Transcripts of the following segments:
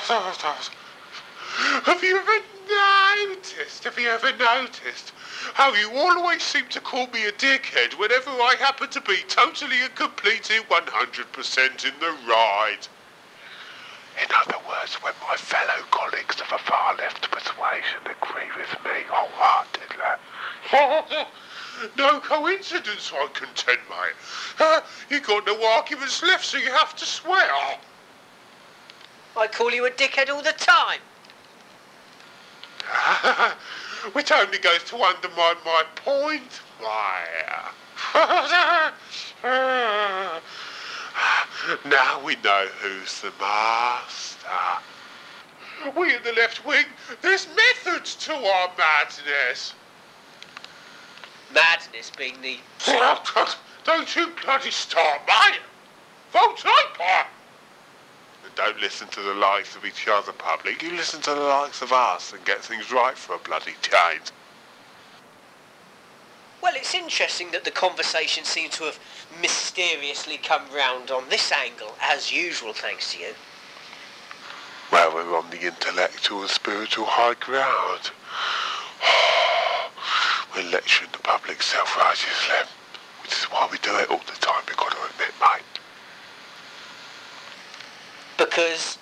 Have you ever noticed how you always seem to call me a dickhead whenever I happen to be totally and completely 100% in the right? In other words, when my fellow colleagues of a far left persuasion agree with me wholeheartedly. No coincidence, I contend, mate. You got no arguments left, so you have to swear. I call you a dickhead all the time. Which only goes to undermine my point, mate. Now we know who's the master. We in the left wing, there's methods to our madness. Madness being the... Don't you bloody start, mate. Vote Labour. And don't listen to the likes of each other, public. You listen to the likes of us and get things right for a bloody change. Well, it's interesting that the conversation seems to have mysteriously come round on this angle, as usual, thanks to you. Well, we're on the intellectual and spiritual high ground. We're lecturing the public self-righteously, which is why we do it all the time, we've got to admit, mate. Because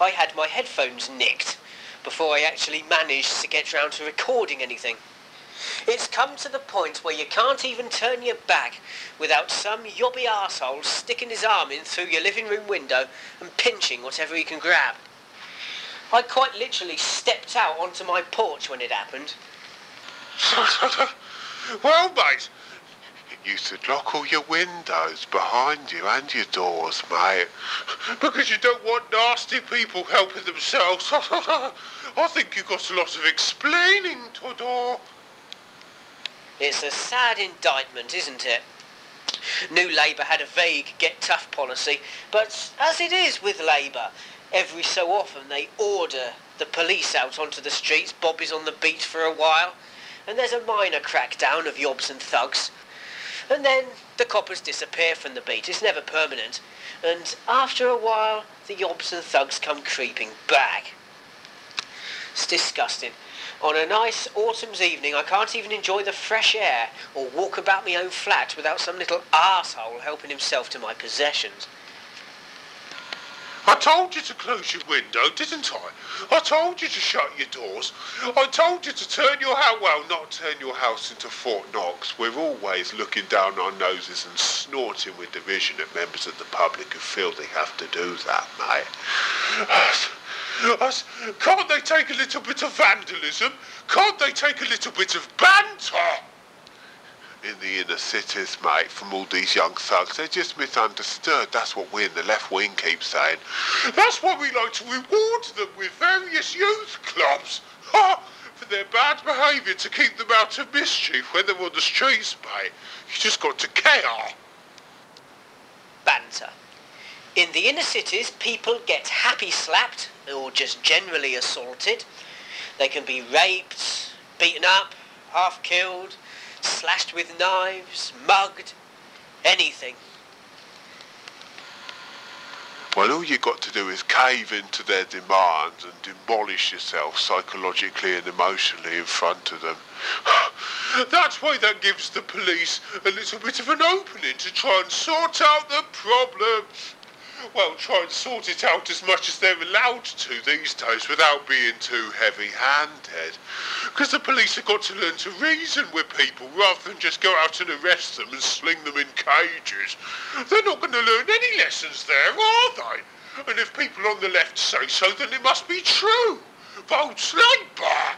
I had my headphones nicked before I actually managed to get round to recording anything. It's come to the point where you can't even turn your back without some yobby arsehole sticking his arm in through your living room window and pinching whatever he can grab. I quite literally stepped out onto my porch when it happened. Well, mate, you should lock all your windows behind you and your doors, mate, because you don't want nasty people helping themselves. I think you've got a lot of explaining to do. It's a sad indictment, isn't it? New Labour had a vague get tough policy, but as it is with Labour, every so often they order the police out onto the streets, Bobby's on the beat for a while, and there's a minor crackdown of yobs and thugs. And then the coppers disappear from the beat. It's never permanent. And after a while, the yobs and thugs come creeping back. It's disgusting. On a nice autumn's evening, I can't even enjoy the fresh air or walk about my own flat without some little arsehole helping himself to my possessions. I told you to close your window, didn't I? I told you to shut your doors. I told you to turn your house, well, not turn your house into Fort Knox. We're always looking down our noses and snorting with derision at members of the public who feel they have to do that, mate. Can't they take a little bit of vandalism? Can't they take a little bit of banter? In the inner cities, mate, from all these young thugs, they're just misunderstood. That's what we in the left wing keep saying. That's why we like to reward them with various youth clubs. For their bad behaviour, to keep them out of mischief when they're on the streets, mate. You just got to care. Banter. In the inner cities, people get happy slapped or just generally assaulted. They can be raped, beaten up, half killed, slashed with knives, mugged, anything. Well, all you got to do is cave into their demands and demolish yourself psychologically and emotionally in front of them. That's why that gives the police a little bit of an opening to try and sort out the problem. Well, try and sort it out as much as they're allowed to these days without being too heavy-handed. Because the police have got to learn to reason with people rather than just go out and arrest them and sling them in cages. They're not going to learn any lessons there, are they? And if people on the left say so, then it must be true. Vote Labour!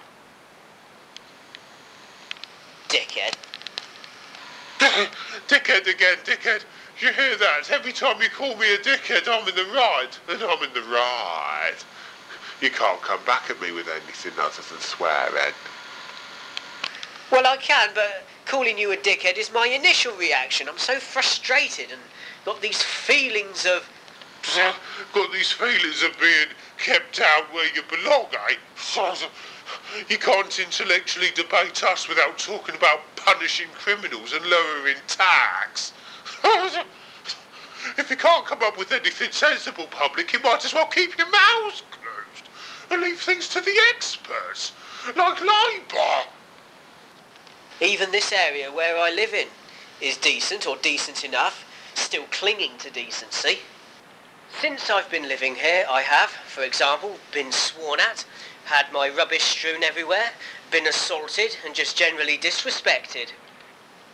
Dickhead. Dickhead again, dickhead. You hear that? Every time you call me a dickhead, I'm in the right. And I'm in the right. You can't come back at me with anything other than swearing. Well, I can, but calling you a dickhead is my initial reaction. I'm so frustrated and got these feelings of... Got these feelings of being kept down where you belong, eh? You can't intellectually debate us without talking about punishing criminals and lowering tax. If you can't come up with anything sensible, public, you might as well keep your mouths closed. and leave things to the experts, like Labour. Even this area where I live in is decent, or decent enough, still clinging to decency. Since I've been living here, I have, for example, been sworn at, had my rubbish strewn everywhere, been assaulted and just generally disrespected.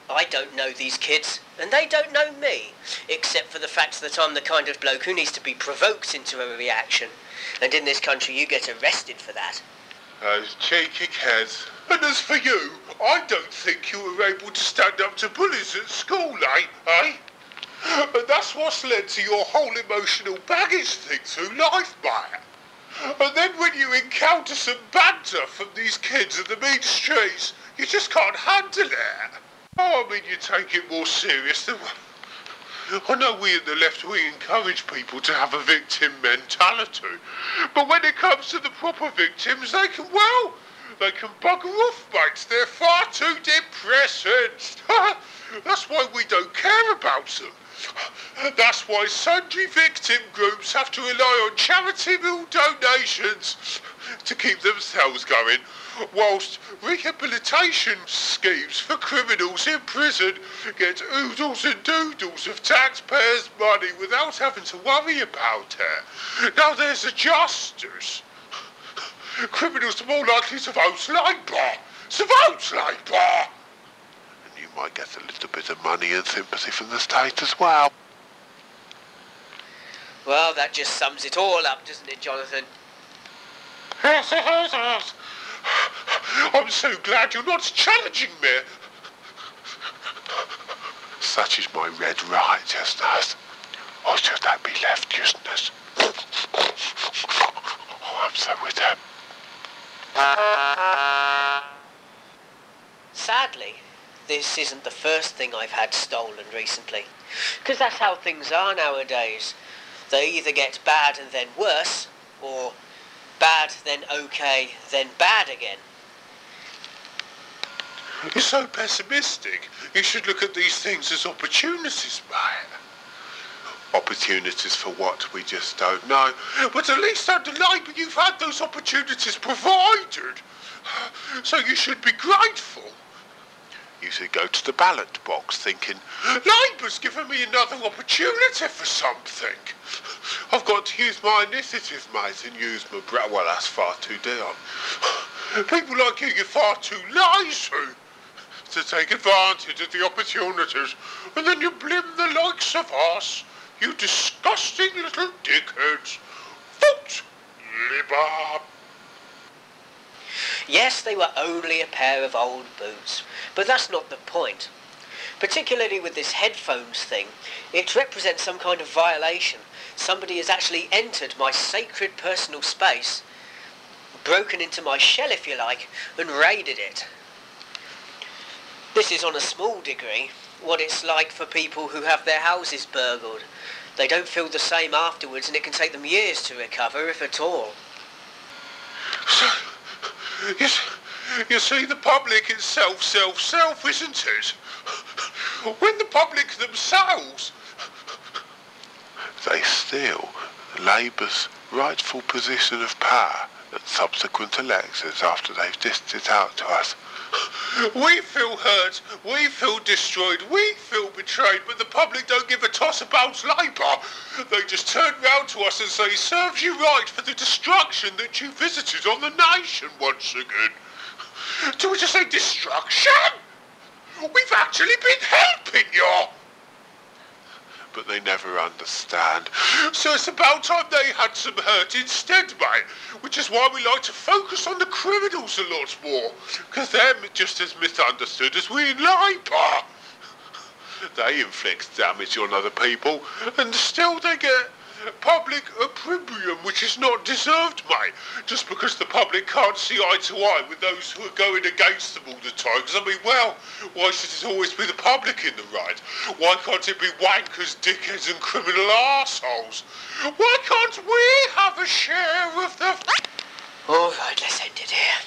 I don't know these kids, and they don't know me, except for the fact that I'm the kind of bloke who needs to be provoked into a reaction. And in this country you get arrested for that. Those cheeky kids. And as for you, I don't think you were able to stand up to bullies at school, eh? And that's what's led to your whole emotional baggage thing through life, mate. And then when you encounter some banter from these kids in the mean streets, you just can't handle it. Oh, I mean, you take it more serious than... I know we in the left wing encourage people to have a victim mentality, but when it comes to the proper victims, they can bugger off, mate. They're far too depressing. That's why we don't care about them. That's why sundry victim groups have to rely on charitable donations to keep themselves going, whilst rehabilitation schemes for criminals in prison get oodles and doodles of taxpayers' money without having to worry about it. Now there's a justice. Criminals are more likely to vote Labour. So vote Labour! And you might get a little bit of money and sympathy from the state as well. Well, that just sums it all up, doesn't it, Jonathan? Yes, yes. I'm so glad you're not challenging me. Such is my red righteousness. Or should that be leftiousness? Oh, I'm so with him. Sadly, this isn't the first thing I've had stolen recently. Because that's how things are nowadays. They either get bad and then worse, or bad, then okay, then bad again. You're so pessimistic. You should look at these things as opportunities, mate. Opportunities for what, we just don't know. But at least under Labour you've had those opportunities provided. So you should be grateful. You should go to the ballot box thinking, Labour's given me another opportunity for something. I've got to use my initiative, mate, and use my breath. Well, that's far too deep. People like you're far too lazy to take advantage of the opportunities, and then you blame the likes of us, you disgusting little dickheads. Vote Labour. Yes, they were only a pair of old boots, but that's not the point. Particularly with this headphones thing, it represents some kind of violation. Somebody has actually entered my sacred personal space, broken into my shell if you like, and raided it. This is on a small degree what it's like for people who have their houses burgled. They don't feel the same afterwards, and it can take them years to recover, if at all. You see, the public is self, isn't it? When the public themselves, they steal Labour's rightful position of power at subsequent elections after they've dished it out to us. We feel hurt, we feel destroyed, we feel betrayed, but the public don't give a toss about Labour. They just turn round to us and say, serves you right for the destruction that you visited on the nation once again. Do we just say destruction? We've actually been helping you. But they never understand. So it's about time they had some hurt instead, mate. Which is why we like to focus on the criminals a lot more. Because they're just as misunderstood as we in Labour. They inflict damage on other people, and still they get public opprobrium, which is not deserved, mate. Just because the public can't see eye to eye with those who are going against them all the time. Because, I mean, well, why should it always be the public in the right? Why can't it be wankers, dickheads and criminal arseholes? Why can't we have a share of the... All right, let's end it here.